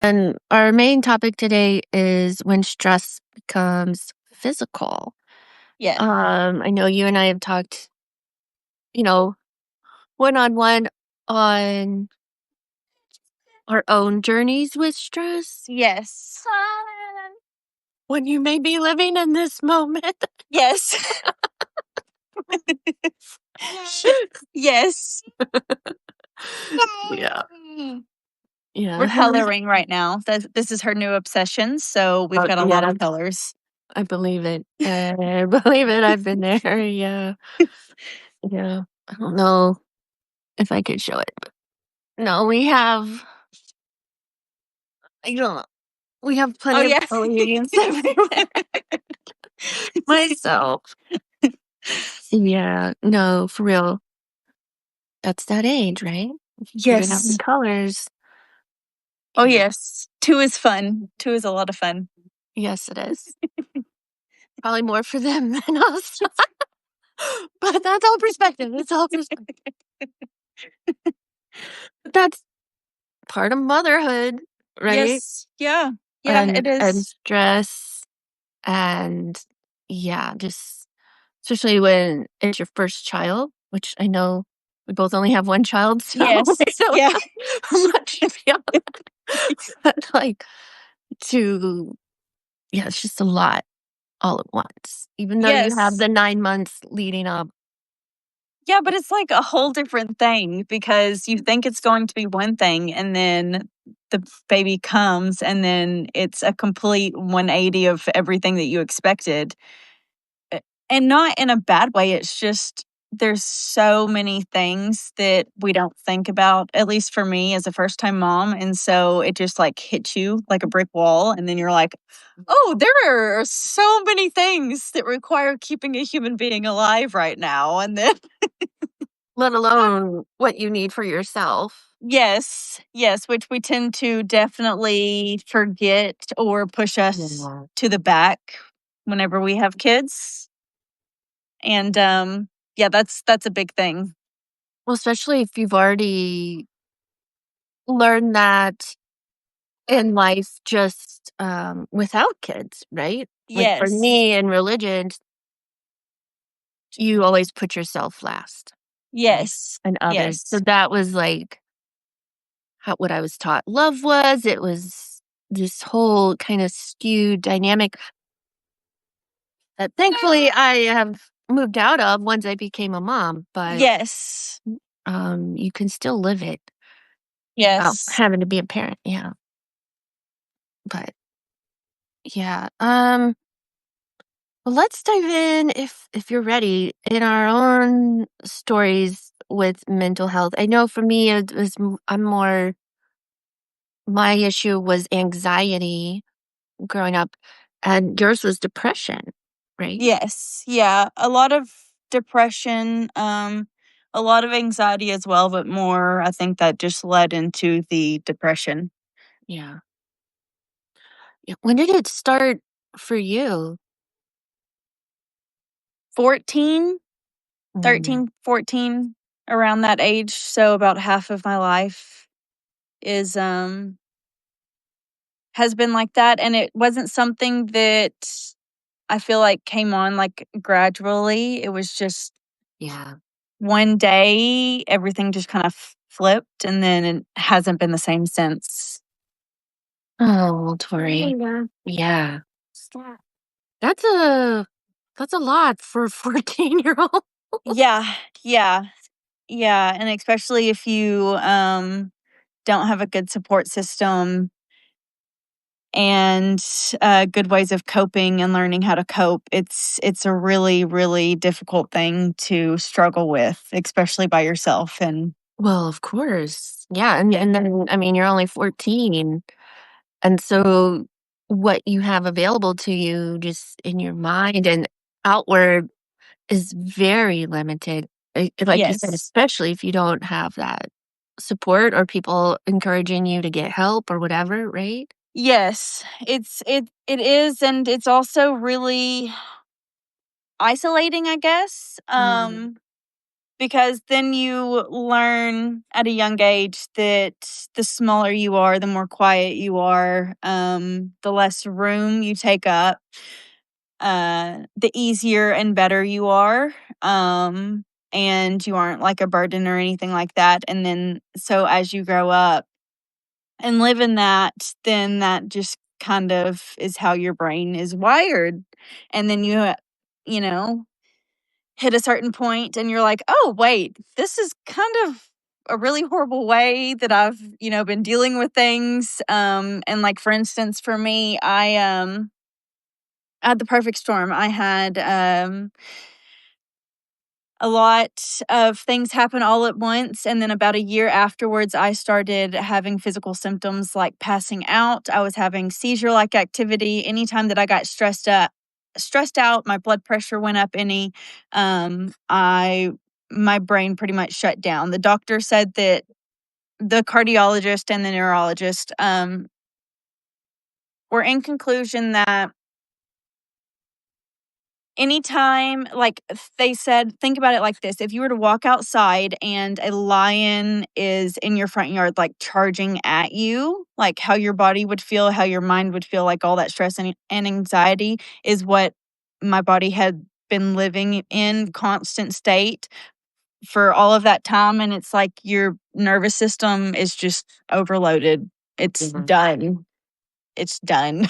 And our main topic today is when stress becomes physical. Yeah. I know you and I have talked, you know, one-on-one on our own journeys with stress. Yes. When you may be living in this moment. Yes. Yes. Yeah. Yeah. We're coloring right now. This is her new obsession, so we've got a lot of colors. I believe it. I believe it. I've been there. Yeah. Yeah. I don't know if I could show it. But no, we have. I don't know. We have plenty of colors everywhere. Myself. Yeah. No, for real. That's that age, right? Figuring out the Yes. colors. Oh, yes. 2 is fun. 2 is a lot of fun. Yes, it is. Probably more for them than us. But that's all perspective. It's all perspective. That's part of motherhood, right? Yes. Yeah. Yeah, it And is. stress and yeah, just especially when it's your first child, which I know we both only have one child, so Yes. we don't Yeah. have much beyond that. But like yeah, it's just a lot all at once. Even though you have Yes. the 9 months leading up. Yeah, but it's like a whole different thing because you think it's going to be one thing and then the baby comes and then it's a complete 180 of everything that you expected. And not in a bad way. It's just there's so many things that we don't think about, at least for me as a first time mom. And so it just like hits you like a brick wall. And then you're like, oh, there are so many things that require keeping a human being alive right now. And then Let alone what you need for yourself. yes, yes, which we tend to definitely forget or push us Yeah. to the back whenever we have kids. And yeah, that's a big thing. Well, especially if you've already learned that in life just, without kids, right? Like, for Yes. me in religion, you always put yourself last, right? Yes. And others. So Yes. that was, like, what I was taught love was. It was this whole kinda skewed dynamic that thankfully I have moved out of once I became a mom, but, Yes. you can still live it without Yes. having to be a parent, yeah. But, yeah, well, let's dive in if you're ready in our own stories with mental health. I know for me it was I'm more my issue was anxiety growing up and yours was depression, right? Yes. Yeah. A lot of depression, a lot of anxiety as well, but more I think that just led into the depression. Yeah. Yeah. When did it start for you? 14, Mm, 13, 14, around that age. So about half of my life is has been like that. And it wasn't something that I feel like came on like gradually. It was just yeah. one day, everything just kind of flipped, and then it hasn't been the same since. Oh, Tori. Yeah. That's a that's a lot for a 14-year-old. Yeah, yeah, yeah, and especially if you, don't have a good support system and, good ways of coping and learning how to cope, it's a really, really difficult thing to struggle with, especially by yourself, and Well, of course. Yeah, yeah. and then I mean, you're only 14. And so what you have available to you just in your mind and outward is very limited. Like you said, Yes. especially if you don't have that support or people encouraging you to get help or whatever, right? Yes, it is, and it's also really isolating, I guess. Mm. because then you learn at a young age that the smaller you are, the more quiet you are, the less room you take up, the easier and better you are. And you aren't like a burden or anything like that. And then, so as you grow up and live in that, then that just kind of is how your brain is wired. And then you know, hit a certain point and you're like, "Oh, wait, this is kind of a really horrible way that I've, been dealing with things." And like for instance, for me, I had the perfect storm. I had a lot of things happen all at once. And then about a year afterwards, I started having physical symptoms like passing out. I was having seizure like activity. Anytime that I got stressed out, my blood pressure went up I my brain pretty much shut down. The doctor said that the cardiologist and the neurologist were in conclusion that anytime, like they said, think about it like this. If you were to walk outside and a lion is in your front yard, like charging at you, like how your body would feel, how your mind would feel, like all that stress and anxiety is what my body had been living in constant state for all of that time. And it's like your nervous system is just overloaded. It's done. It's done.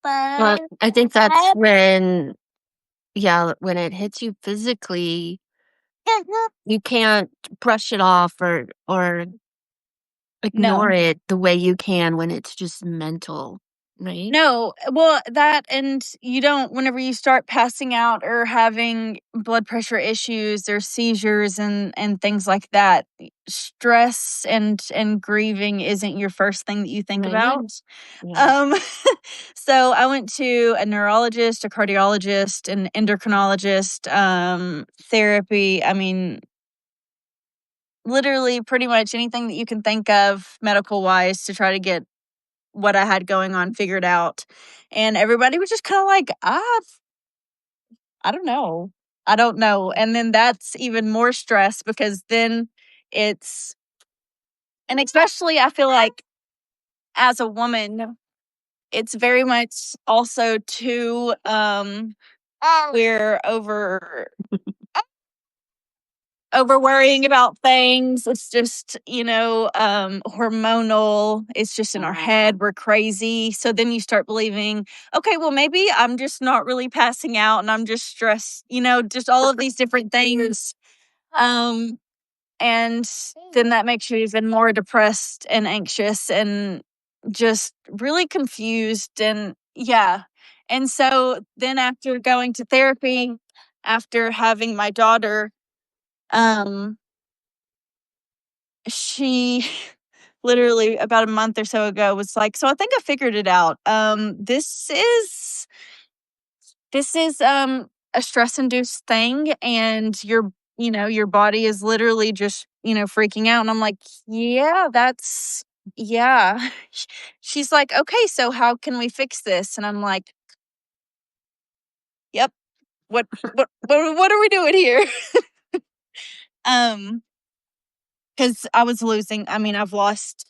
Well, I think that's when, yeah, when it hits you physically, you can't brush it off or ignore No. it the way you can when it's just mental, right? No, well, that and you don't whenever you start passing out or having blood pressure issues or seizures and things like that, stress and grieving isn't your first thing that you think Right? about. Yeah. Um, so I went to a neurologist, a cardiologist, an endocrinologist, therapy. I mean, literally pretty much anything that you can think of medical wise to try to get what I had going on figured out. And everybody was just kind of like, I don't know. I don't know. And then that's even more stress because then it's, and especially I feel like as a woman, it's very much also too, we're over worrying about things. It's just, hormonal. It's just in our head. We're crazy. So then you start believing, okay, well, maybe I'm just not really passing out and I'm just stressed, just all of these different things. Um, and then that makes you even more depressed and anxious and just really confused. And yeah. And so then after going to therapy, after having my daughter, um, she literally about a month or so ago was like, "So I think I figured it out. This is a stress induced thing and your body is literally just, freaking out." And I'm like, "Yeah, yeah." She's like, "Okay, so how can we fix this?" And I'm like, "Yep. What are we doing here?" Um, cuz I've lost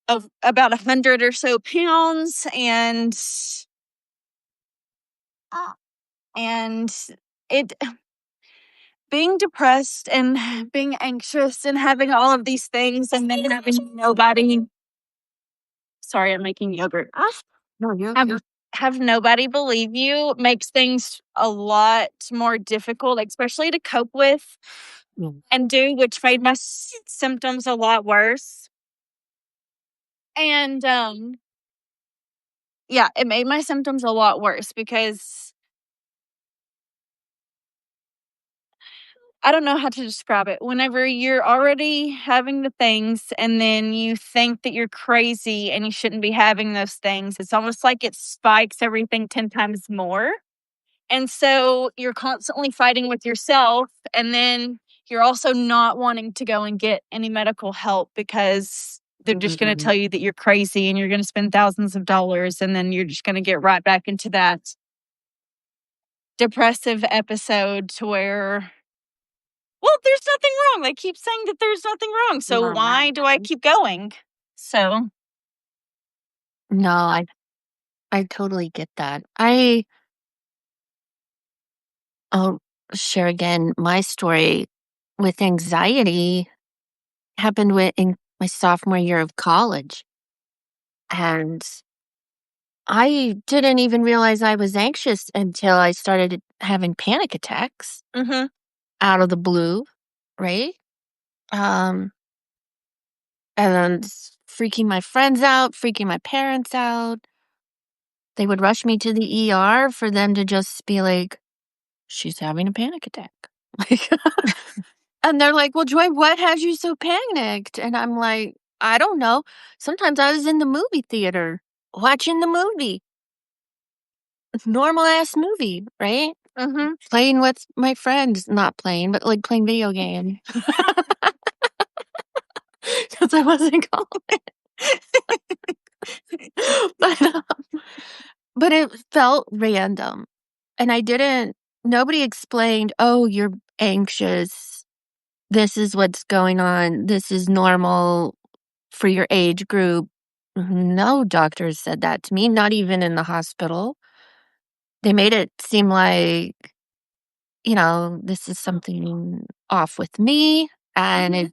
of about 100 or so pounds and it being depressed and being anxious and having all of these things and then having nobody, sorry, I'm making yogurt, No, you're have nobody believe you makes things a lot more difficult, especially to cope with yeah. and do, which made my symptoms a lot worse. And yeah, it made my symptoms a lot worse because I don't know how to describe it. Whenever you're already having the things and then you think that you're crazy and you shouldn't be having those things, it's almost like it spikes everything 10 times more. And so you're constantly fighting with yourself. And then you're also not wanting to go and get any medical help because they're just going to Mm-mm. tell you that you're crazy and you're going to spend thousands of dollars. And then you're just going to get right back into that. depressive episode to where, well, there's nothing wrong. They keep saying that there's nothing wrong. So why do I keep going? So, No, I totally get that. I'll share again my story with anxiety happened in my sophomore year of college. And I didn't even realize I was anxious until I started having panic attacks mm-hmm, out of the blue, right? Um, and freaking my friends out, freaking my parents out. They would rush me to the ER for them to just be like, she's having a panic attack. Like, and they're like, well, Joy, what has you so panicked? And I'm like, I don't know. Sometimes I was in the movie theater watching the movie, normal ass movie, right? mm-hmm. Playing with my friends, not playing, but like playing video games. Because I wasn't going. but, uh, but it felt random. And I didn't, nobody explained, oh, you're anxious. This is what's going on. This is normal for your age group. No doctors said that to me, not even in the hospital. They made it seem like, this is something off with me and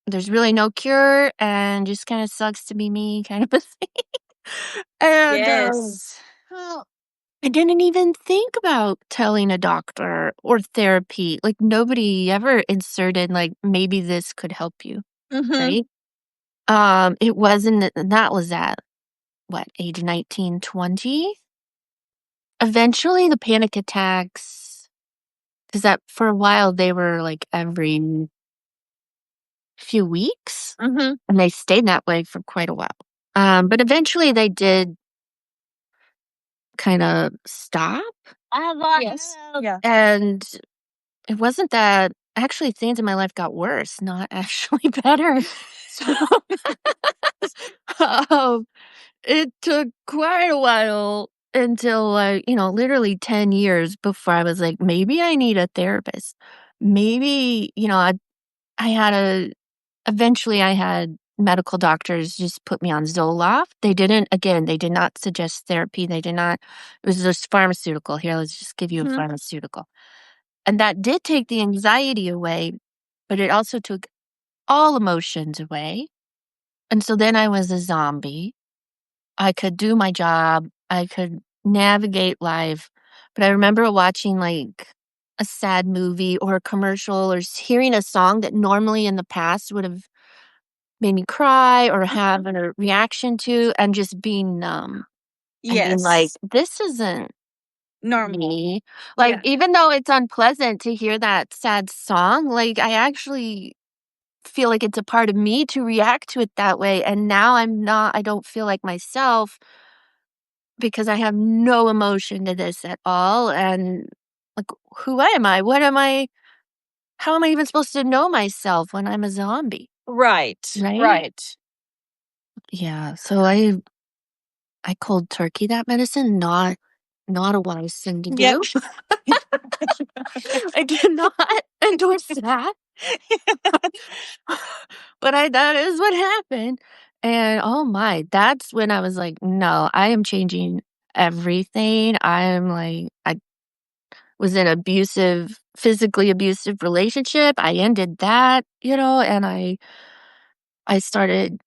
there's really no cure and just kind of sucks to be me kind of a thing. And Yes. well, I didn't even think about telling a doctor or therapy. Like nobody ever inserted like maybe this could help you, Mm-hmm. right? It wasn't that was at what, age 19, 20. Eventually the panic attacks, because that for a while they were like every few weeks, Mm-hmm. and they stayed that way for quite a while. But eventually they did kind of stop. Yes. Yeah. And it wasn't that actually things in my life got worse, not actually better. So um, it took quite a while until literally 10 years before I was like, maybe I need a therapist. Maybe, I had eventually I had medical doctors just put me on Zoloft. They did not suggest therapy. It was just pharmaceutical. Here, let's just give you a Mm-hmm. pharmaceutical. And that did take the anxiety away, but it also took all emotions away. And so then I was a zombie. I could do my job. I could navigate life. But I remember watching like a sad movie or a commercial or hearing a song that normally in the past would have made me cry or have a reaction to and just being numb and being like, Yes. this isn't Normal. me. Like, Yeah. even though it's unpleasant to hear that sad song, like, I actually feel like it's a part of me to react to it that way. And now I don't feel like myself because I have no emotion to this at all. And like, who am I? What am I? How am I even supposed to know myself when I'm a zombie? Right. Right? Right. Yeah. So I cold turkey that medicine, not a wise thing to Yep. do. I did not endorse that. But that is what happened. And oh my, that's when I was like, no, I am changing everything. I was in physically abusive relationship. I ended that, and I started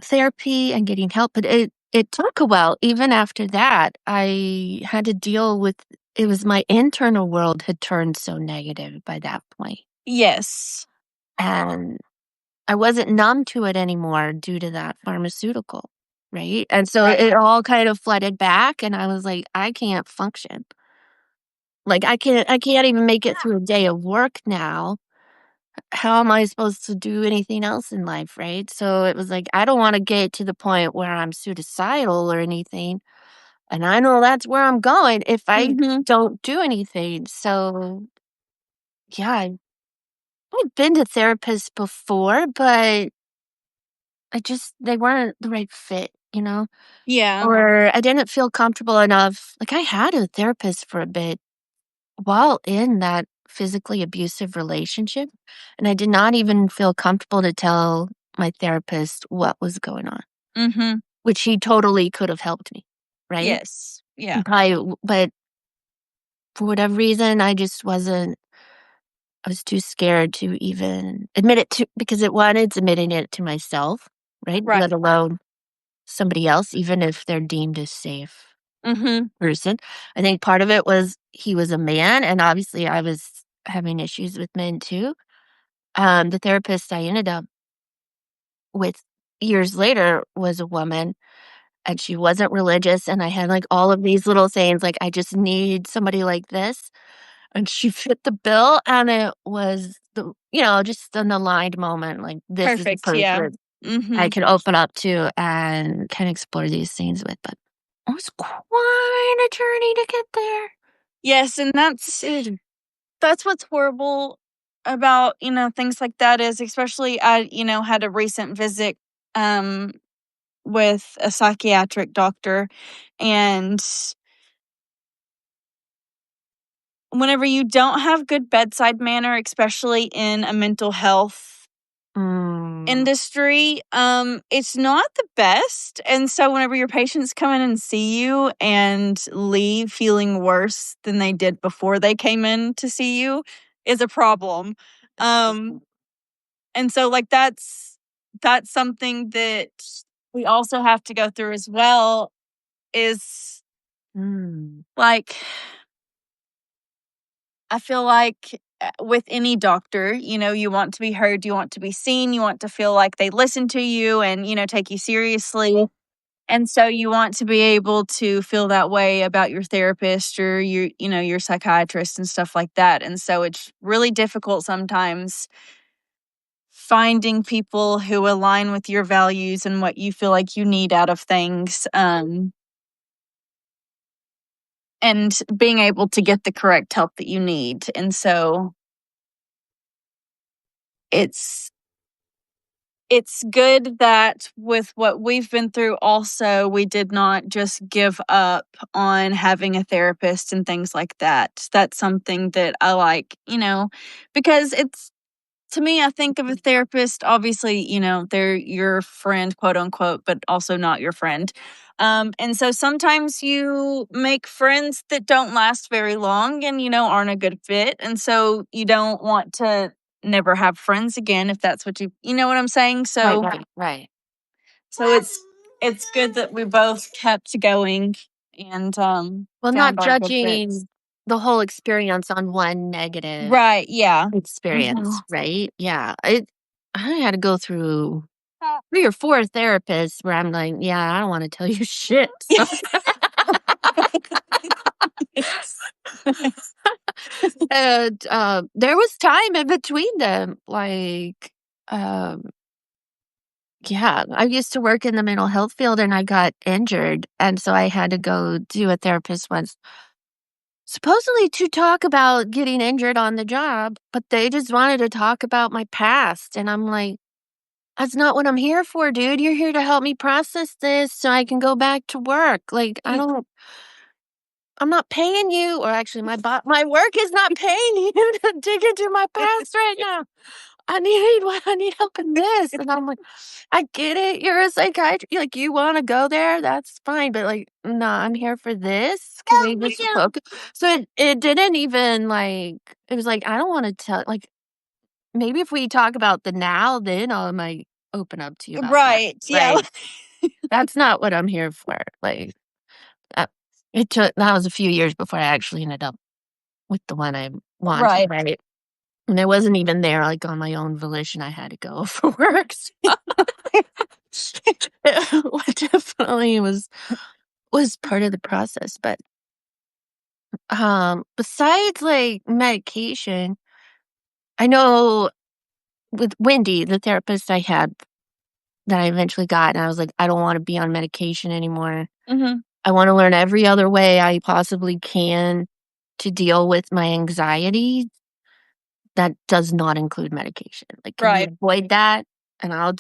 therapy and getting help, but it took a while. Even after that, I had to deal with it was my internal world had turned so negative by that point. Yes. And I wasn't numb to it anymore due to that pharmaceutical, right? And so Right. it all kind of flooded back and I was like, I can't function. Like I can't even make it through a day of work now. How am I supposed to do anything else in life, right? So it was like, I don't want to get to the point where I'm suicidal or anything. And I know that's where I'm going if I Mhm. don't do anything. So, yeah, I've been to therapists before, but they weren't the right fit. Yeah. Or I didn't feel comfortable enough. Like I had a therapist for a bit while in that physically abusive relationship, and I did not even feel comfortable to tell my therapist what was going on, Mhm. which he totally could have helped me, right? Yes. Yeah. But for whatever reason, I was too scared to even admit it to because it's admitting it to myself, right? Right. Let alone somebody else, even if they're deemed a safe Mhm. person. I think part of it was he was a man, and obviously I was having issues with men too. The therapist I ended up with years later was a woman, and she wasn't religious, and I had, like, all of these little things, like, I just need somebody like this, and she fit the bill, and it was just an aligned moment, like, this is the Perfect, yeah. person I Mhm. can open up to and can explore these things with, but it was quite a journey to get there. Yes, and that's what's horrible about, things like that is especially I, had a recent visit, um, with a psychiatric doctor, and whenever you don't have good bedside manner, especially in a mental health Mm, industry, it's not the best, and so whenever your patients come in and see you and leave feeling worse than they did before they came in to see you is a problem. Um, and so, like, that's something that we also have to go through as well is, mm, like, I feel like, with any doctor, you want to be heard, you want to be seen, you want to feel like they listen to you and, take you seriously. And so you want to be able to feel that way about your therapist or your psychiatrist and stuff like that. And so it's really difficult sometimes finding people who align with your values and what you feel like you need out of things, and being able to get the correct help that you need. And so it's it's good that with what we've been through also, we did not just give up on having a therapist and things like that. That's something that I like, because it's to me, I think of a therapist, obviously, they're your friend, quote unquote, but also not your friend. And so sometimes you make friends that don't last very long and, aren't a good fit. And so you don't want to never have friends again if that's what you know what I'm saying? right, So, right, right. so it's good that we both kept going and Well, not found our good fits. judging the whole experience on one negative Right. Yeah. experience, Hmm. right? Yeah, I had to go through 3 or 4 therapists where I'm like, "Yeah, I don't wanna tell you shit." So and, there was time in between them, like, um yeah, I used to work in the mental health field and I got injured, and so I had to go to a therapist once, supposedly to talk about getting injured on the job, but they just wanted to talk about my past, and I'm like, "That's not what I'm here for, dude. You're here to help me process this so I can go back to work. Like, I'm not paying you, or actually my work is not paying you to dig into my past right now. I need help in this." And I'm like, "I get it. You're a psychiatrist. Like, you wanna go there, that's fine, but, like, nah, I'm here for this. Can we just focus?" So it didn't even, like it was like, "I don't wanna tell," like, maybe if we talk about the now, then I might open up to you about that, Right. Yeah. right? That's not what I'm here for, like, uh, that was a few years before I actually ended up with the one I wanted, Right. right? And I wasn't even there, like, on my own volition, I had to go for work, so it definitely was part of the process, but, besides, like, medication, I know with Wendy, the therapist I had that I eventually got, and I was like, "I don't wanna be on medication anymore. Mhm. I wanna learn every other way I possibly can to deal with my anxiety that does not include medication. Like, can we Right. avoid that? And I'll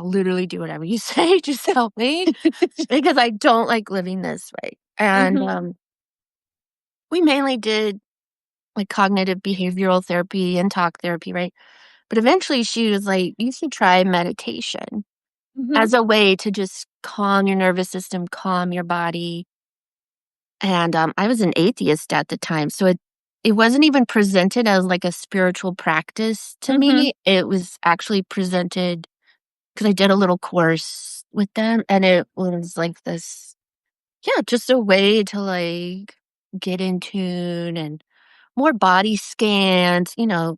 literally do whatever you say, just help me because I don't like living this way." And, Mhm. we mainly did like cognitive behavioral therapy and talk therapy, right? But eventually she was like, "You should try meditation Mhm. as a way to just calm your nervous system, calm your body." And, I was an atheist at the time, so it wasn't even presented as, like, a spiritual practice to Mhm. me. It was actually presented because I did a little course with them, and it was like this yeah, just a way to, like, get in tune and more body scans,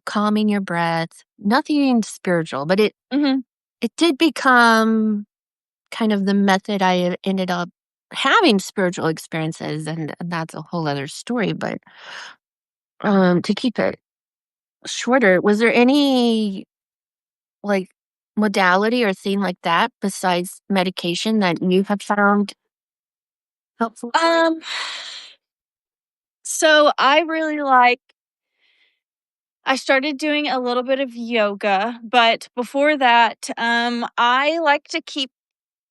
calming your breath. Nothing spiritual, but it Mhm. it did become kind of the method I ended up having spiritual experiences, and that's a whole other story, but, to keep it shorter, was there any, like, modality or thing like that besides medication that you have found helpful for you? Um, so I started doing a little bit of yoga, but before that, I like to keep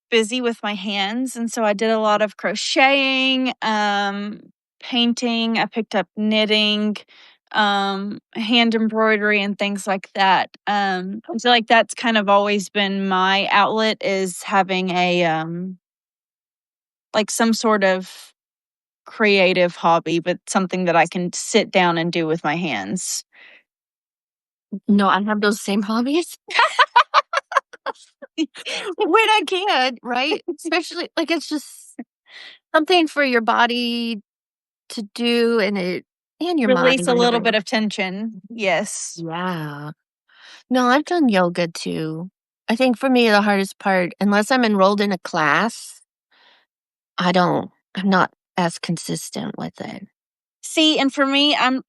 busy with my hands, and so I did a lot of crocheting, painting, I picked up knitting, hand embroidery and things like that. I feel like that's kind of always been my outlet is having like some sort of creative hobby, but something that I can sit down and do with my hands. No, I have those same hobbies when I can, right? Especially like, it's just something for your body to do and your Release mind a and your little bit brain. of tension. Yes. Yeah. No, I've done yoga too. I think for me, the hardest part, unless I'm enrolled in a class, I'm not as consistent with it. See, and for me, I'm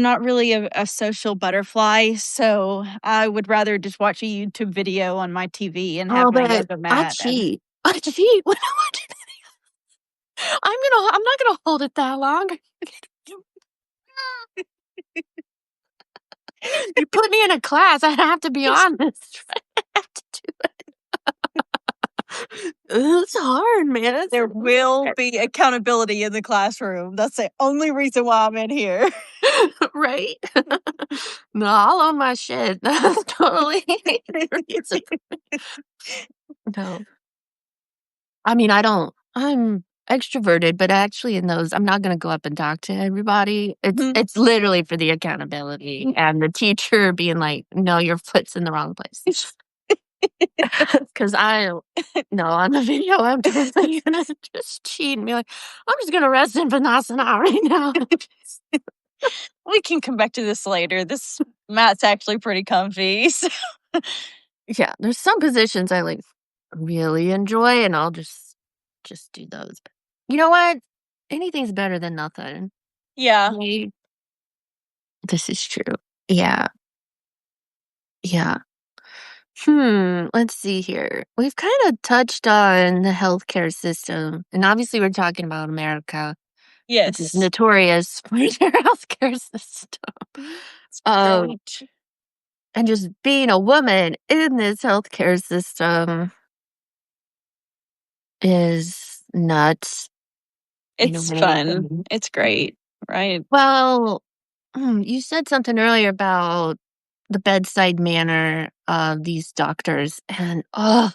not really a social butterfly, so I would rather just watch a YouTube video on my TV and Oh, have my but yoga I mat and cheat. I cheat when I watch it. I'm not gonna hold it that long. You put me in a class, I have to be honest, right? I have to do it. It's hard, man. there will be accountability in the classroom. That's the only reason why I'm in here. Right? No, I'll own my shit. That's totally the reason. No. I mean, I'm extroverted, but actually in those, I'm not gonna go up and talk to everybody. It's Mhm. it's literally for the accountability and the teacher being like, "No, your foot's in the wrong place." 'Cause I no, on the video, I'm totally gonna just cheat and be like, "I'm just gonna rest in Vanasana right now." We can come back to this later. This mat's actually pretty comfy. So Yeah, there's some positions I, like, really enjoy, and I'll just do those. But you know what? Anything's better than nothing. yeah. Right? This is true. Yeah, yeah. Let's see here. We've kinda touched on the healthcare system, and obviously we're talking about America, which is Yes. notorious for their healthcare system. It's Um, great. and just being a woman in this healthcare system is nuts in a It's way. fun. It's great, right? Well, you said something earlier about the bedside manner of these doctors, and, oh,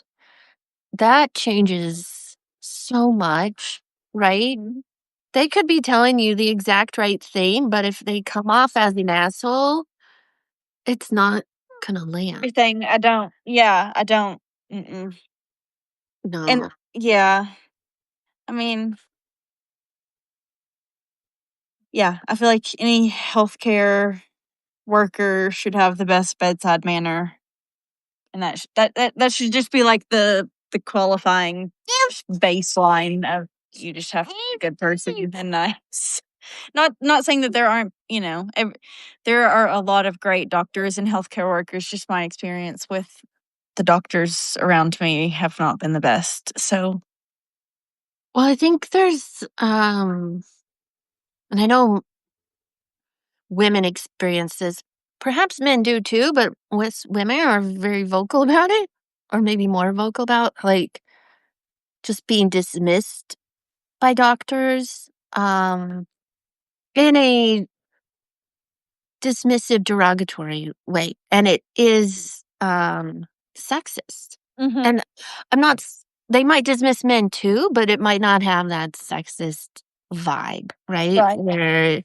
that changes so much, right? Mhm. They could be telling you the exact right thing, but if they come off as an asshole, it's not gonna land. Everything I don't yeah, I don't mm-mm. And No. yeah, I mean, yeah, I feel like any healthcare worker should have the best bedside manner, and that should just be like the qualifying baseline of you just have to be a good person and nice. Not saying that there aren't, there are a lot of great doctors and healthcare workers. Just my experience with the doctors around me have not been the best. So Well, I think there's, and I know women experience this, perhaps men do too, but with women are very vocal about it, or maybe more vocal about, like, just being dismissed by doctors, in a dismissive, derogatory way, and it is sexist. Mhm. And I'm not. They might dismiss men too, but it might not have that sexist vibe, right? Right. Where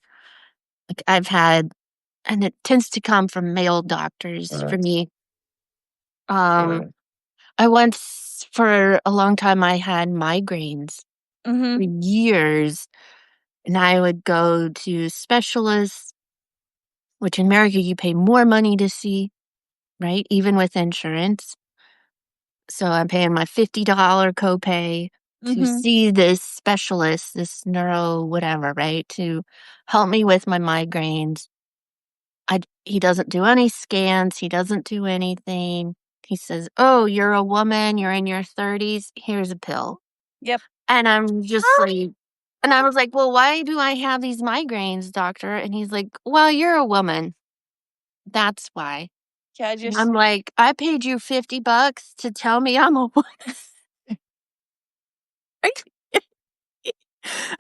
like I've had, and it tends to come from male doctors for me. I once, for a long time, I had migraines for Mhm. years, and I would go to specialists, which in America you pay more money to see, right? Even with insurance. So I'm paying my $50 copay to Mhm. see this specialist, this neuro whatever, right? To help me with my migraines. He doesn't do any scans, he doesn't do anything. He says, "Oh, you're a woman, you're in your 30s, here's a pill." Yep. And I'm just like, and I was like, "Well, why do I have these migraines, doctor?" And he's like, "Well, you're a woman. That's why." Yeah, And just I'm like, "I paid you $50 to tell me I'm a woman."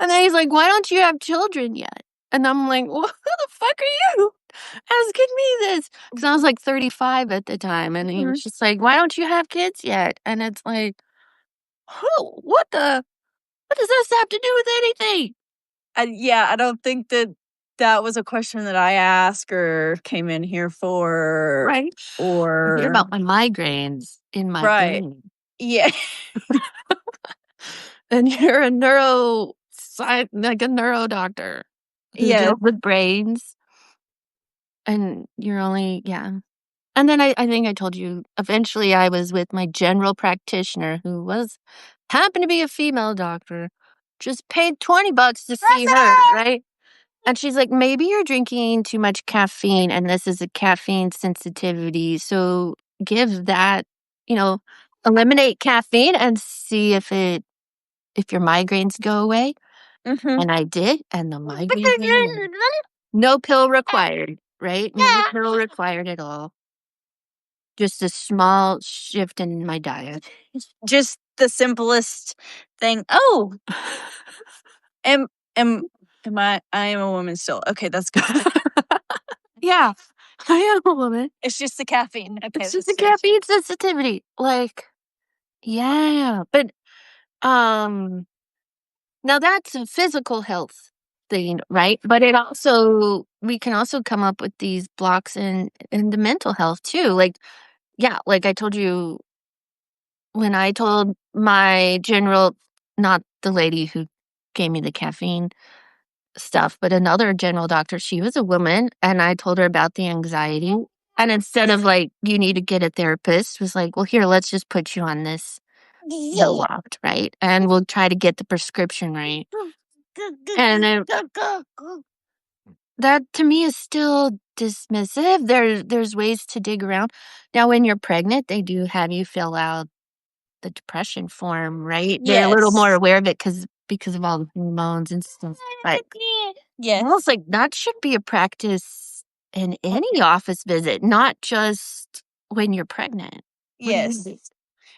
And then he's like, "Why don't you have children yet?" And I'm like, "Well, who the fuck are you asking me this?" Because I was like 35 at the time. And he was Mhm. just like, "Why don't you have kids yet?" And it's like, who? What does this have to do with anything? Yeah, I don't think that that was a question that I asked or came in here for Right? I hear or about my migraines in my right. brain. Yeah. And you're a like a neuro doctor who Yeah. deals with brains. And you're only, yeah. And then I think I told you, eventually I was with my general practitioner who happened to be a female doctor, just paid $20 to see her, right? And she's like, "Maybe you're drinking too much caffeine, and this is a caffeine sensitivity. So give that, you know, eliminate caffeine and see if your migraines go away." Mhm. And I did, and the migraines went away. No pill required, right? No pill required at all. Just a small shift in my diet. Just the simplest thing. Oh, am am I am a woman still. Okay, that's good. Yeah, I am a woman. It's just the caffeine. Okay, It's just a that's good. caffeine sensitivity. Like, yeah, but um, now that's a physical health thing, right? But we can also come up with these blocks in the mental health too. Like, yeah, like I told you when I told my general, not the lady who gave me the caffeine stuff, but another general doctor, she was a woman, and I told her about the anxiety. And instead of like, "You need to get a therapist," was like, "Well, here, let's just put you on this Zoloft, right? And we'll try to get the prescription right." And that to me is still dismissive. There's ways to dig around. Now, when you're pregnant, they do have you fill out the depression form, right? They're a little more Yes. aware of it because of all the hormones and stuff. But Yes. almost like that should be a practice in any office visit, not just when you're pregnant. What do you Yes. think?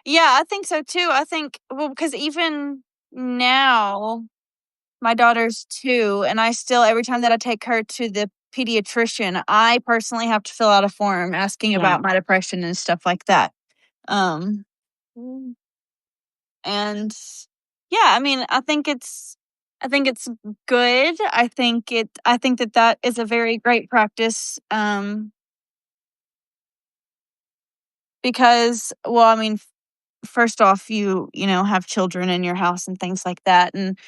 Yeah, I think so too. I think well, because even now my daughter's 2, and I still every time that I take her to the pediatrician, I personally have to fill out a form asking Yeah. about my depression and stuff like that. Um, and yeah, I mean, I think it's good. I think that that is a very great practice, because well, I mean, first off, you know, have children in your house and things like that, and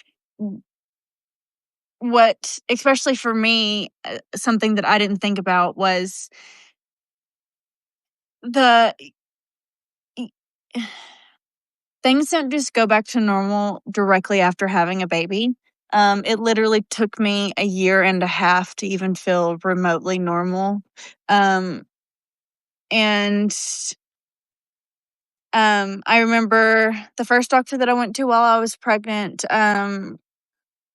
what especially for me, something that I didn't think about was the e things don't just go back to normal directly after having a baby. It literally took me a year and a half to even feel remotely normal. Um, and I remember the first doctor that I went to while I was pregnant,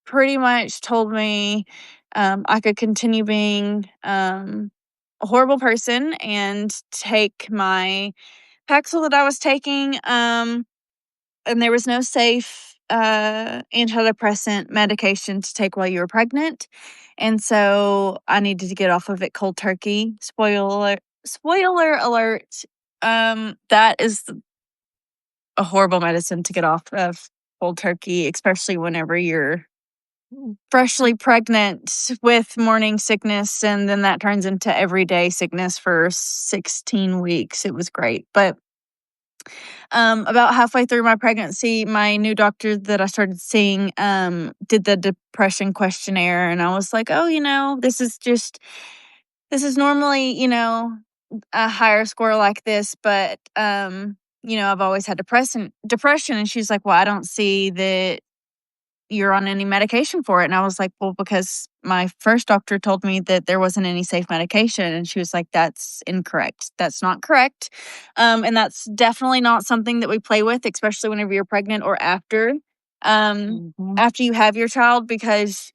pretty much told me I could continue being a horrible person and take my Paxil that I was taking. And there was no safe antidepressant medication to take while you were pregnant, and so I needed to get off of it cold turkey. Spoiler alert. That is a horrible medicine to get off of cold turkey, especially whenever you're freshly pregnant with morning sickness, and then that turns into everyday sickness for 16 weeks. It was great. But about halfway through my pregnancy, my new doctor that I started seeing did the depression questionnaire, and I was like, oh, this is normally, a higher score like this, but I've always had depression. And she's like, well, I don't see that you're on any medication for it. And I was like, well, because my first doctor told me that there wasn't any safe medication. And she was like, that's incorrect. That's not correct. And that's definitely not something that we play with, especially whenever you're pregnant or Mhm. after you have your child, because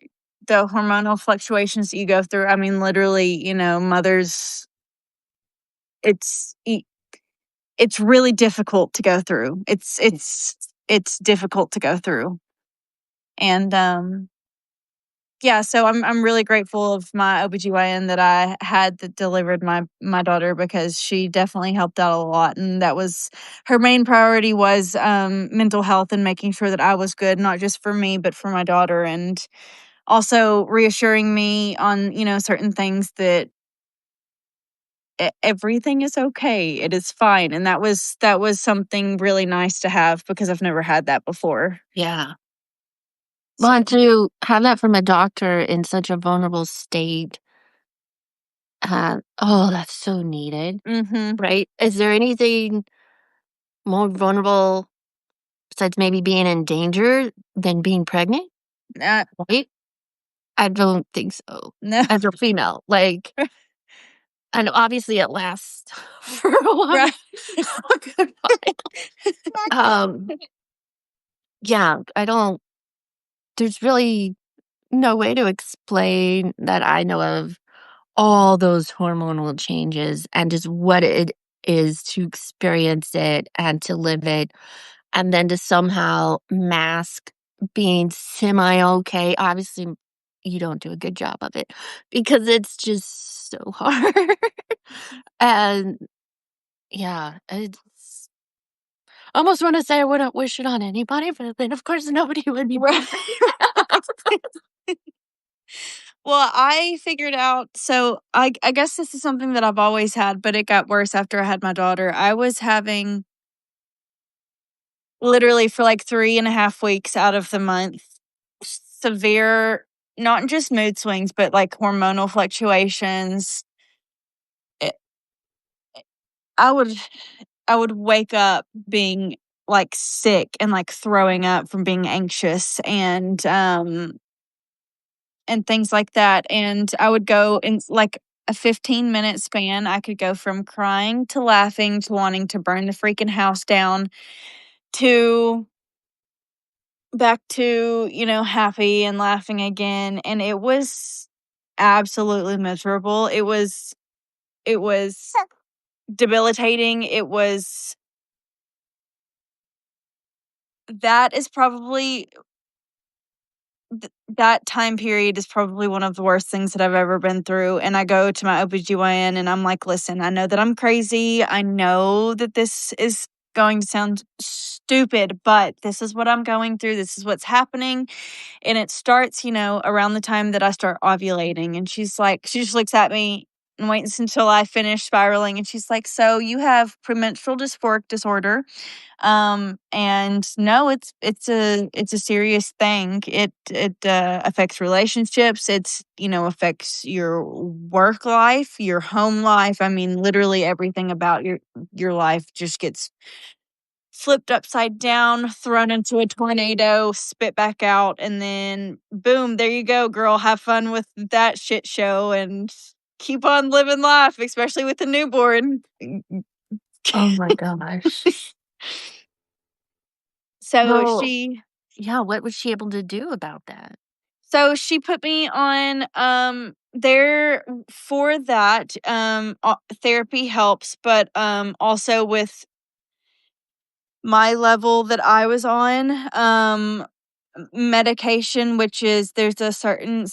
the hormonal fluctuations that you go through, I mean, literally, mothers, it's it's really difficult to go through. It's difficult to go through. And yeah, so I'm really grateful of my OBGYN that I had that delivered my daughter, because she definitely helped out a lot, and that was her main priority was mental health and making sure that I was good, not just for me but for my daughter, and also reassuring me on, certain things that everything is okay. It is fine. And that was something really nice to have, because I've never had that before. Yeah. Well, So, and to have that from a doctor in such a vulnerable state, that's so needed, mhm. right? Is there anything more vulnerable besides maybe being in danger than being pregnant, Uh, right? I don't think so. no. As a female, like, and obviously it lasts for a while, Right. a good while. Um, yeah, I don't. There's really no way to explain that I know of all those hormonal changes and just what it is to experience it and to live it, and then to somehow mask being semi okay. Obviously, you don't do a good job of it because it's just so hard. And yeah, it's almost want to say I wouldn't wish it on anybody, but then of course nobody would be Right. perfect. Well, I figured out, so I guess this is something that I've always had, but it got worse after I had my daughter. I was having, literally for like 3.5 weeks out of the month, severe, not just mood swings, but like hormonal fluctuations. It, I would I would wake up being like sick and like throwing up from being anxious, and things like that. And I would go in like a 15-minute span. I could go from crying to laughing to wanting to burn the freaking house down to back to, happy and laughing again. And it was absolutely miserable. It was debilitating. That is probably that time period is probably one of the worst things that I've ever been through. And I go to my OBGYN and I'm like, listen, I know that I'm crazy. I know that this is going to sound stupid, but this is what I'm going through. This is what's happening. And it starts, around the time that I start ovulating. And she's like, she just looks at me and waits until I finish spiraling. And she's like, so you have premenstrual dysphoric disorder. And no, it's a serious thing. It affects relationships. Affects your work life, your home life. I mean, literally everything about your life just gets flipped upside down, thrown into a tornado, spit back out, and then boom, there you go, girl. Have fun with that shit show and keep on living life, especially with a newborn. Oh my gosh. So Well, she yeah, what was she able to do about that? So she put me on there for that. Therapy helps, but also with my level that I was on, medication, which is there's a certain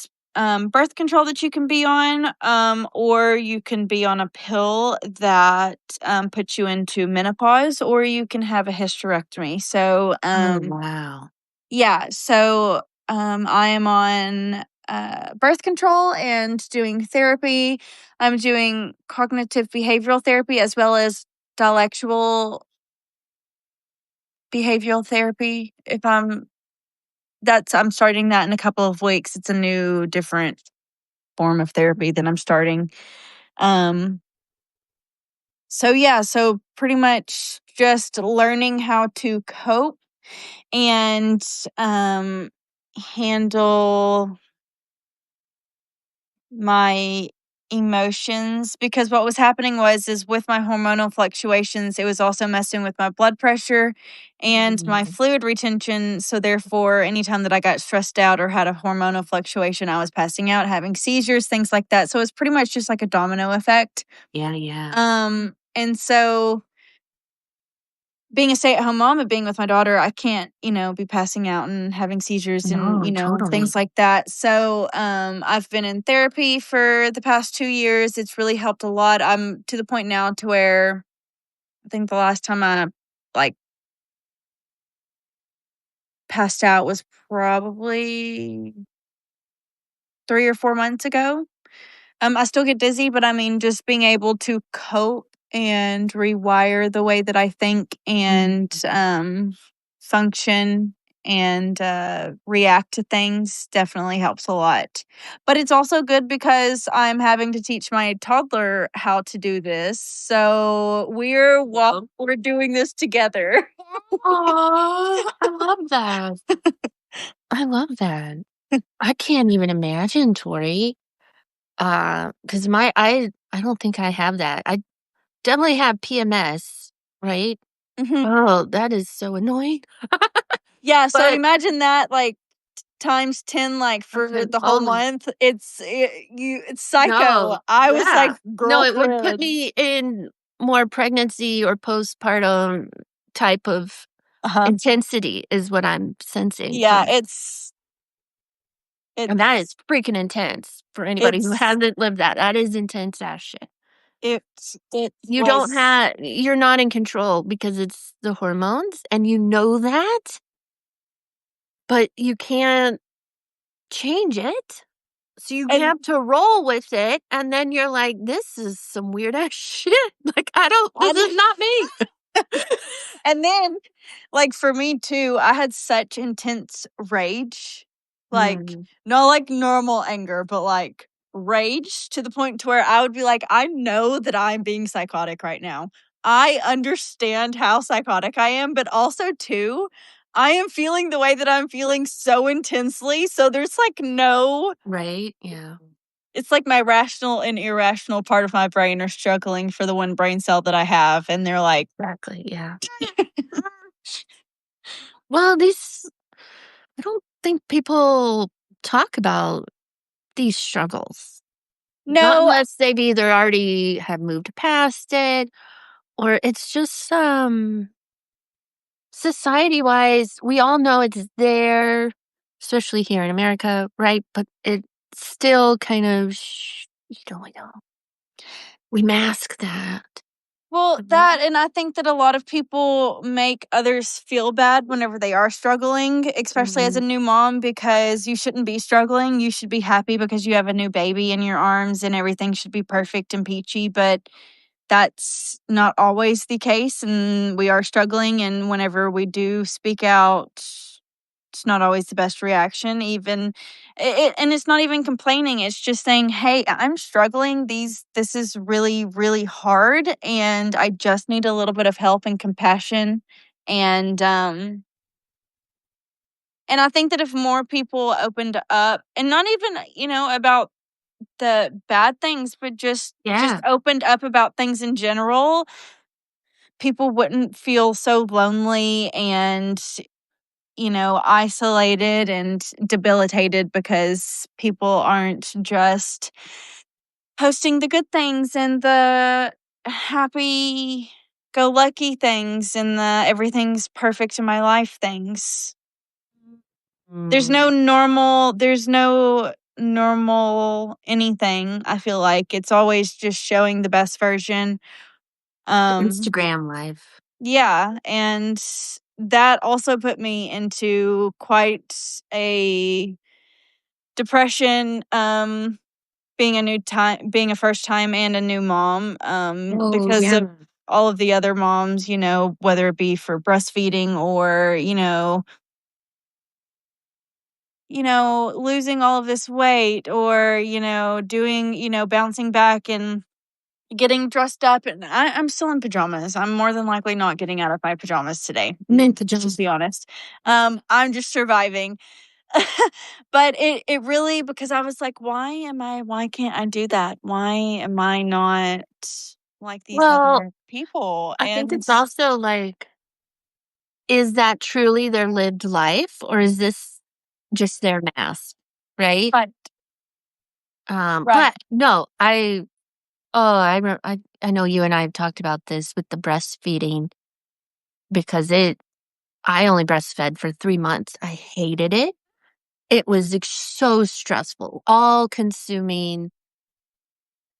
birth control that you can be on, or you can be on a pill that puts you into menopause, or you can have a hysterectomy. So, Oh, wow. yeah, so I am on birth control and doing therapy. I'm doing cognitive behavioral therapy as well as dialectual behavioral therapy. If I'm starting that in a couple of weeks. It's a new, different form of therapy that I'm starting. Um, so yeah, so pretty much just learning how to cope and handle my emotions, because what was happening is with my hormonal fluctuations, it was also messing with my blood pressure and my Mhm. fluid retention. So therefore, anytime that I got stressed out or had a hormonal fluctuation, I was passing out, having seizures, things like that. So it's pretty much just like a domino effect. Yeah, yeah. And so being a stay-at-home mom and being with my daughter, I can't, be passing out and having seizures and, No, things totally. like that. So, I've been in therapy for the past 2 years. It's really helped a lot. I'm to the point now to where I think the last time I, like, passed out was probably 3 or 4 months ago. I still get dizzy, but I mean, just being able to cope and rewire the way that I think Mhm. and function and react to things definitely helps a lot. But it's also good because I'm having to teach my toddler how to do this. So we're doing this together. Aw, I love that. I love that. I can't even imagine, Tori. 'Cause I don't think I have that. I definitely have PMS, right? Mhm. Oh, that is so annoying. Yeah, so But imagine that, like, times 10, like, for okay, the whole oh month. It's psycho. no, I was like, yeah. No, it would put "Girlfriend." me in more pregnancy or postpartum type of Uh-huh. intensity is what I'm sensing Yeah, from and that it's is freaking intense for anybody who it's hasn't lived that. That is intense ass shit. it You don't was have you're not in control because it's the hormones and you know that, but you can't change it. So you and have to roll with it, and then you're like, "This is some weird ass shit." Like, I don't this and is not me. and then, like, for me too, I had such intense rage, like, Mm, not like normal anger, but, like, rage to the point to where I would be like, "I know that I'm being psychotic right now. I understand how psychotic I am, but also too, I am feeling the way that I'm feeling so intensely, so there's, like, no." right? Yeah, It's like my rational and irrational part of my brain are struggling for the one brain cell that I have, and they're like, exactly, yeah. Well, these I don't think people talk about these struggles. Not "No." unless they've either already have moved past it or it's just, society-wise, we all know it's there, especially here in America, right? But it still kind of you know, we mask that. Well, Mhm. that and I think that a lot of people make others feel bad whenever they are struggling, especially as a Mhm. new mom, because you shouldn't be struggling. You should be happy because you have a new baby in your arms and everything should be perfect and peachy, but that's not always the case. And we are struggling. And whenever we do speak out, it's not always the best reaction. Even and it's not even complaining. It's just saying, "Hey, I'm struggling. This is really, really hard, and I just need a little bit of help and compassion." And and I think that if more people opened up, and not even about the bad things, but just Yeah, opened up about things in general, people wouldn't feel so lonely and isolated and debilitated because people aren't just posting the good things and the happy go lucky things and the everything's perfect in my life things. Mm. There's no normal anything, I feel like. It's always just showing the best version. Instagram life. Yeah, and that also put me into quite a depression, being a first time and a new mom, Oh, because yeah. of all of the other moms, whether it be for breastfeeding or, losing all of this weight or, doing, bouncing back and getting dressed up. And I'm still in pajamas. I'm more than likely not getting out of my pajamas today. Mint To just pajamas. be honest. I'm just surviving. But it really, because I was like, why can't I do that? Why am I not like these Well, other people? I think And it's also like, is that truly their lived life or is this just their mask? Right? right, right. But no, I know you and I have talked about this with the breastfeeding because I only breastfed for 3 months. I hated it. It was so stressful, all consuming,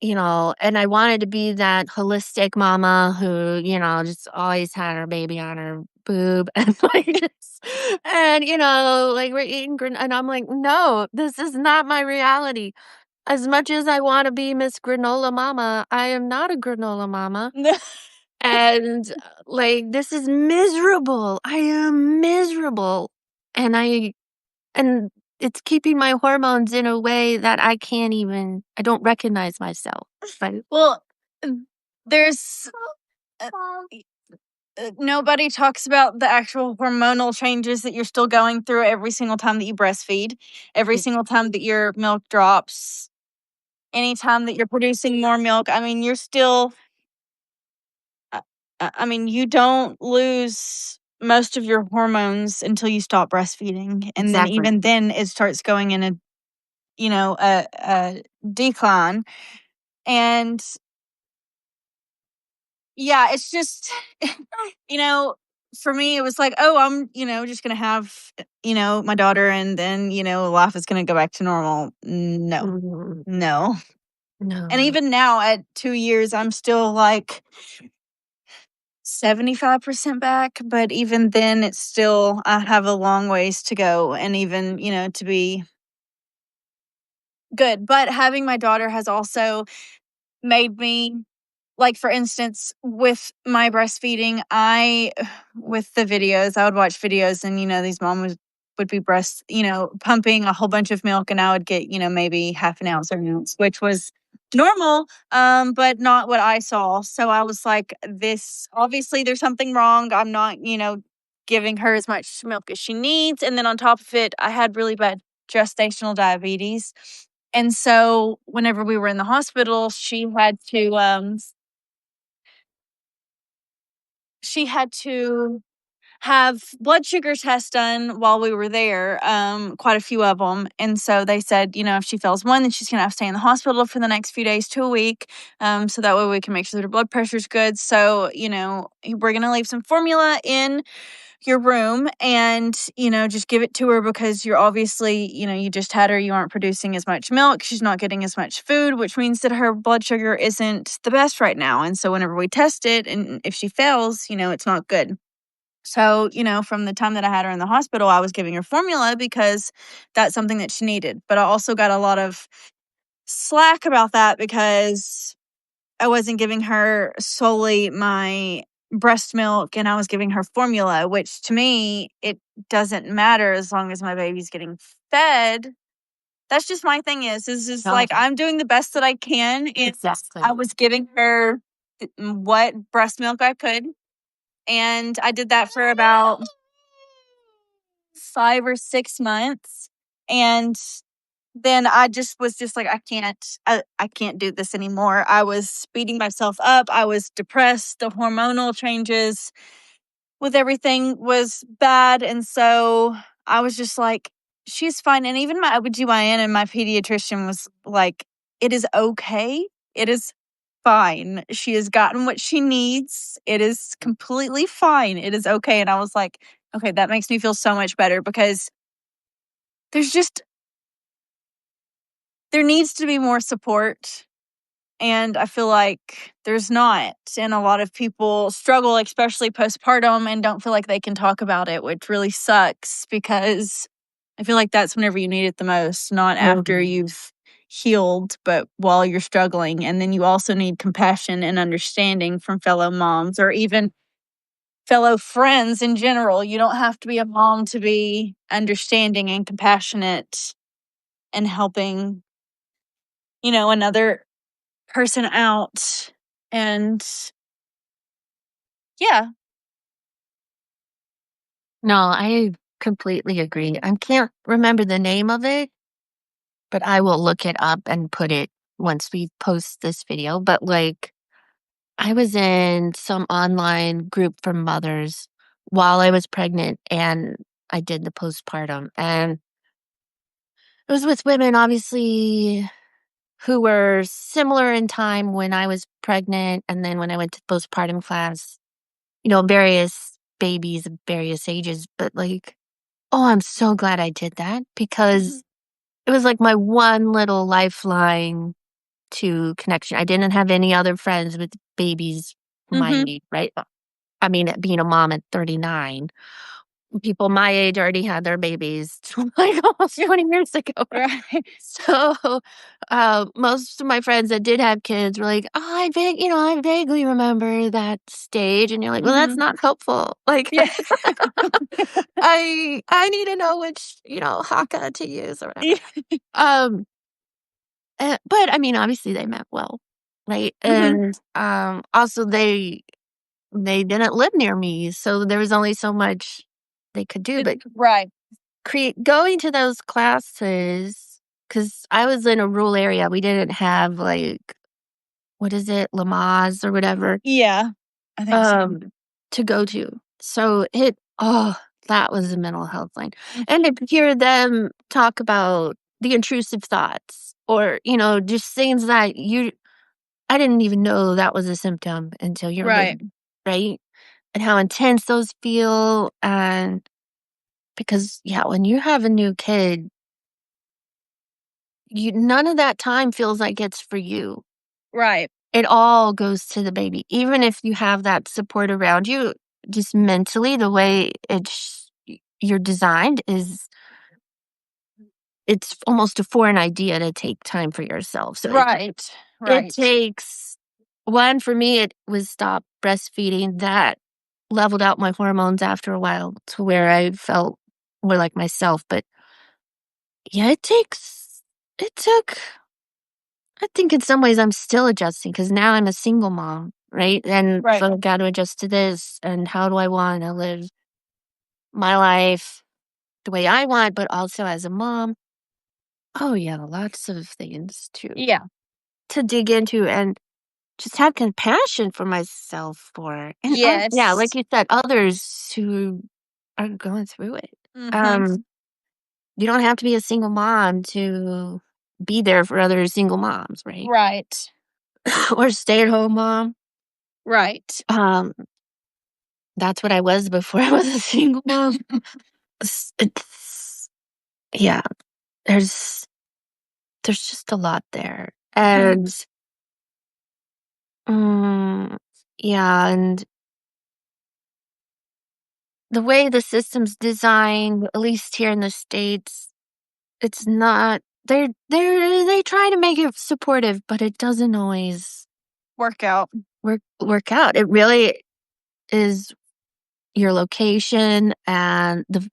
and I wanted to be that holistic mama who, just always had her baby on her boob and like this, and, like we're eating, and I'm like, no, this is not my reality. As much as I want to be Miss Granola Mama, I am not a granola mama. And like, this is miserable. I am miserable. And and it's keeping my hormones in a way that I don't recognize myself. Right? Well, there's uh, nobody talks about the actual hormonal changes that you're still going through every single time that you breastfeed, every Mm, single time that your milk drops, anytime that you're producing more milk. I mean, you're still, uh, I mean, you don't lose most of your hormones until you stop breastfeeding. And then exactly. even then it starts going in a decline. And yeah, it's just, you know, for me, it was like, oh, I'm, just going to have, my daughter and then, life is going to go back to normal. No, Mm, no. And no. even now at 2 years, I'm still like 75% back. But even then, it's still, I have a long ways to go and even, to be good. But having my daughter has also made me, like, for instance, with my breastfeeding, with the videos, I would watch videos and, these moms would be pumping a whole bunch of milk and I would get, maybe half an ounce or an ounce, which was normal, but not what I saw. So I was like, this, obviously there's something wrong. I'm not, giving her as much milk as she needs. And then on top of it, I had really bad gestational diabetes. And so whenever we were in the hospital, she had to have blood sugar tests done while we were there, quite a few of them. And so they said, if she fails one, then she's going to have to stay in the hospital for the next few days to a week. So that way we can make sure that her blood pressure's good. So, we're going to leave some formula in your room and, just give it to her because you're obviously, you just had her, you aren't producing as much milk. She's not getting as much food, which means that her blood sugar isn't the best right now. And so whenever we test it and if she fails, it's not good. So, from the time that I had her in the hospital, I was giving her formula because that's something that she needed. But I also got a lot of slack about that because I wasn't giving her solely my breast milk and I was giving her formula, which to me, it doesn't matter as long as my baby's getting fed. That's just my thing is No, like I'm doing the best that I can. exactly. I was giving her what breast milk I could. And I did that for about 5 or 6 months. And then I just was just like, I can't do this anymore. I was beating myself up. I was depressed. The hormonal changes with everything was bad. And so I was just like, she's fine. And even my OBGYN and my pediatrician was like, it is okay. It is fine. She has gotten what she needs. It is completely fine. It is okay. And I was like, okay, that makes me feel so much better because there's just, there needs to be more support. And I feel like there's not. And a lot of people struggle, especially postpartum, and don't feel like they can talk about it, which really sucks because I feel like that's whenever you need it the most, not after Mhm. you've healed, but while you're struggling. And then you also need compassion and understanding from fellow moms or even fellow friends in general. You don't have to be a mom to be understanding and compassionate and helping, another person out. And yeah. No, I completely agree. I can't remember the name of it, but I will look it up and put it once we post this video. But like, I was in some online group for mothers while I was pregnant and I did the postpartum. And it was with women, obviously, who were similar in time when I was pregnant. And then when I went to postpartum class, various babies of various ages. But like, oh, I'm so glad I did that because it was like my one little lifeline to connection. I didn't have any other friends with babies my Mhm. age, right? I mean, being a mom at 39, people my age already had their babies like almost 20 years ago. Right. So, most of my friends that did have kids were like, "Oh, I vaguely remember that stage." And you're like, "Well, that's Mhm. not helpful." Like, Yeah. I need to know which, haka to use or whatever. Um, but I mean, obviously they meant well, right? Mhm. And, also they didn't live near me, so there was only so much they could do, but Right. create going to those classes because I was in a rural area, we didn't have, like, what is it, Lamaze or whatever, Yeah. I think so. um, to go to. So that was a mental health line. And to hear them talk about the intrusive thoughts or, just things that I didn't even know that was a symptom until you're Right. living, right? And how intense those feel, and because, yeah, when you have a new kid, you none of that time feels like it's for you. Right. It all goes to the baby. Even if you have that support around you, just mentally, the way you're designed is it's almost a foreign idea to take time for yourself. So Right. it Right. takes one for me, it was stop breastfeeding. That leveled out my hormones after a while to where I felt more like myself. But yeah, it took, I think in some ways I'm still adjusting because now I'm a single mom, right? And Right. so I've got to adjust to this. And how do I want to live my life the way I want, but also as a mom? Oh, yeah, lots of things Yeah. to dig into and just have compassion for myself for, and yeah, Yes. like you said, others who are going through it. Mhm. Um, you don't have to be a single mom to be there for other single moms, right? Right. Or stay-at-home mom. Right. Um, that's what I was before I was a single mom. It's yeah, there's just a lot there. Mhm. And, mm, yeah, and the way the system's designed, at least here in the States, it's not they try to make it supportive, but it doesn't always Workout. work out. It really is your location and the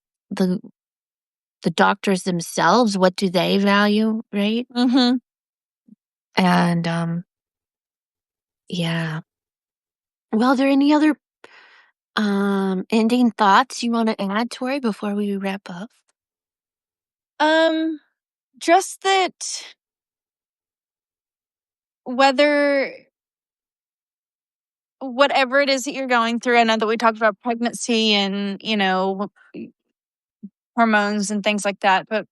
the doctors themselves, what do they value, right? Mhm. And, yeah. Well, are there any other, ending thoughts you wanna add, Tori, before we wrap up? Um, just that whether whatever it is that you're going through, I know that we talked about pregnancy and, hormones and things like that, but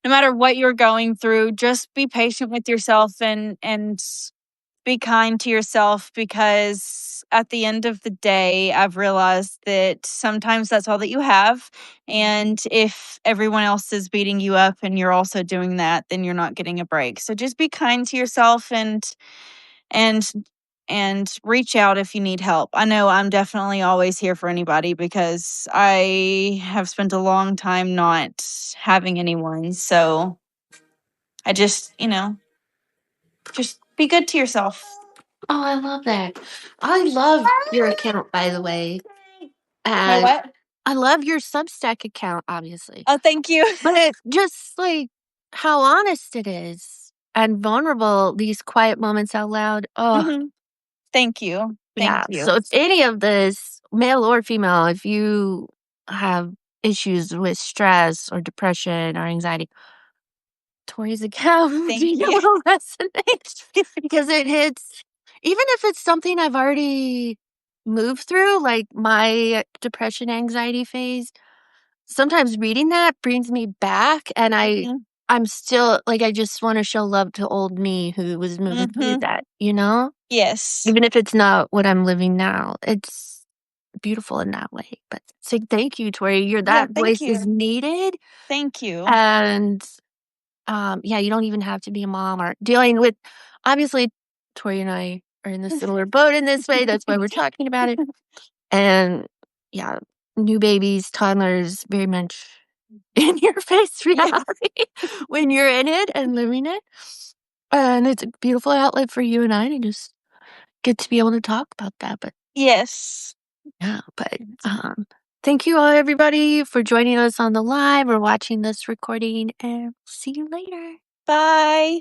no matter what you're going through, just be patient with yourself and be kind to yourself, because at the end of the day, I've realized that sometimes that's all that you have. And if everyone else is beating you up and you're also doing that, then you're not getting a break. So just be kind to yourself, and reach out if you need help. I know I'm definitely always here for anybody, because I have spent a long time not having anyone. So I just be good to yourself. Oh, I love that. I love your account, by the way. My And what? I love your Substack account, obviously. Oh, thank you. But just like how honest it is and vulnerable, these quiet moments out loud. Oh, Mhm. Thank you. Thank yeah. you. So if any of this, male or female, if you have issues with stress or depression or anxiety, Tori's account would Thank be a you. little resonate because it hits, even if it's something I've already moved through, like my depression anxiety phase, sometimes reading that brings me back, and Mhm. I'm still like, I just want to show love to old me who was moving through Mhm. that, you know? Yes. Even if it's not what I'm living now, it's beautiful in that way. But so thank you, Tori. Yeah, That thank voice is you. needed. Thank you. And yeah, you don't even have to be a mom or dealing with, obviously, Tori and I are in the similar boat in this way. That's why we're talking about it. And yeah, new babies, toddlers, very much in your face Yeah. reality when you're in it and living it. And it's a beautiful outlet for you and I to just get to be able to talk about that. But Yes. yeah, but thank you all, everybody, for joining us on the live or watching this recording, and see you later. Bye.